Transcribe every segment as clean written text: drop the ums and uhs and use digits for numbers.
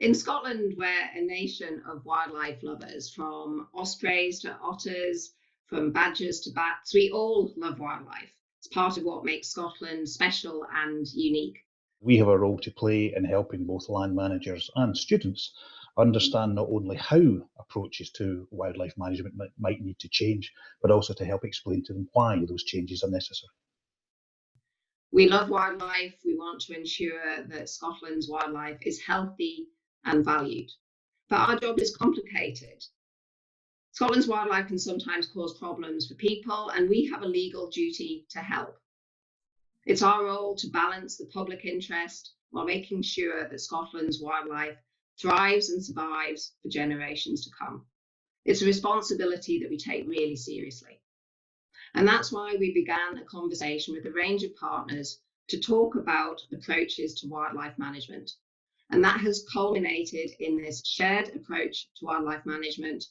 In Scotland, we're a nation of wildlife lovers, from ospreys to otters, from badgers to bats. We all love wildlife. It's part of what makes Scotland special and unique. We have a role to play in helping both land managers and students understand not only how approaches to wildlife management might need to change, but also to help explain to them why those changes are necessary. We love wildlife. We want to ensure that Scotland's wildlife is healthy and valued. But our job is complicated. Scotland's wildlife can sometimes cause problems for people, and we have a legal duty to help. It's our role to balance the public interest while making sure that Scotland's wildlife thrives and survives for generations to come. It's a responsibility that we take really seriously. And that's why we began a conversation with a range of partners to talk about approaches to wildlife management. And that has culminated in this shared approach to wildlife management.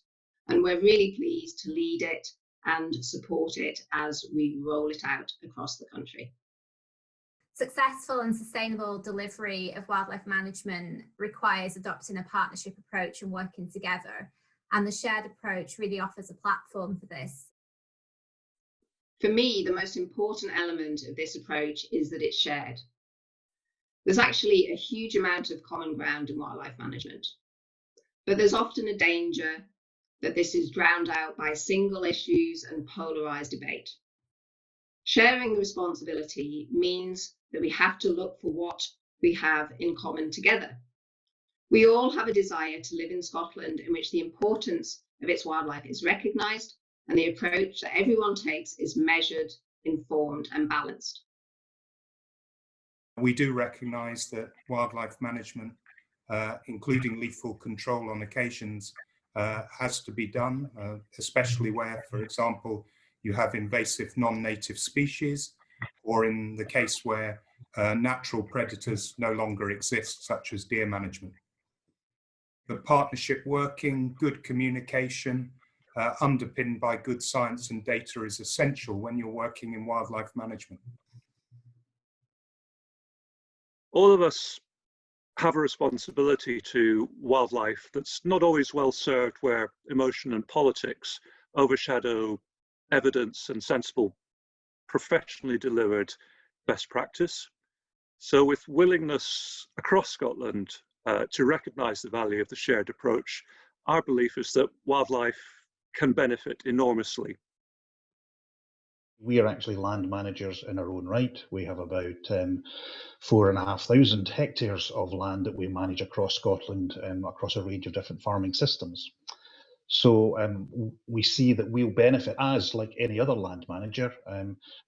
And we're really pleased to lead it and support it as we roll it out across the country. Successful and sustainable delivery of wildlife management requires adopting a partnership approach and working together. And the shared approach really offers a platform for this. For me, the most important element of this approach is that it's shared. There's actually a huge amount of common ground in wildlife management, but there's often a danger that this is drowned out by single issues and polarized debate. Sharing the responsibility means that we have to look for what we have in common together. We all have a desire to live in Scotland in which the importance of its wildlife is recognised and the approach that everyone takes is measured, informed and balanced. We do recognise that wildlife management, including lethal control on occasions, has to be done, especially where, for example, you have invasive non-native species, or in the case where natural predators no longer exist, such as deer management. But partnership working, good communication, underpinned by good science and data is essential when you're working in wildlife management. All of us have a responsibility to wildlife that's not always well served, where emotion and politics overshadow evidence and sensible, professionally delivered best practice. So with willingness across Scotland to recognise the value of the shared approach, our belief is that wildlife can benefit enormously. We are actually land managers in our own right. We have about 4,500 hectares of land that we manage across Scotland, across a range of different farming systems. So we see that we'll benefit, as like any other land manager.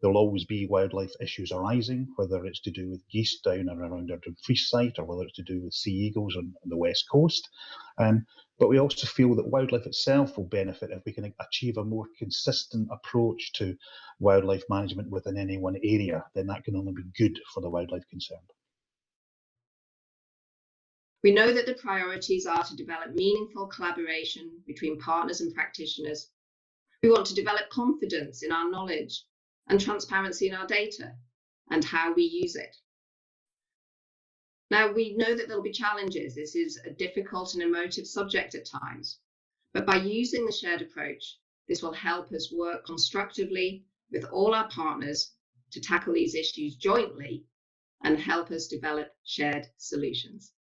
There'll always be wildlife issues arising, whether it's to do with geese down and around our Dumfries site, or whether it's to do with sea eagles on the west coast. But we also feel that wildlife itself will benefit if we can achieve a more consistent approach to wildlife management within any one area. Then that can only be good for the wildlife concerned. We know that the priorities are to develop meaningful collaboration between partners and practitioners. We want to develop confidence in our knowledge and transparency in our data and how we use it. Now, we know that there'll be challenges. This is a difficult and emotive subject at times, but by using the shared approach, this will help us work constructively with all our partners to tackle these issues jointly and help us develop shared solutions.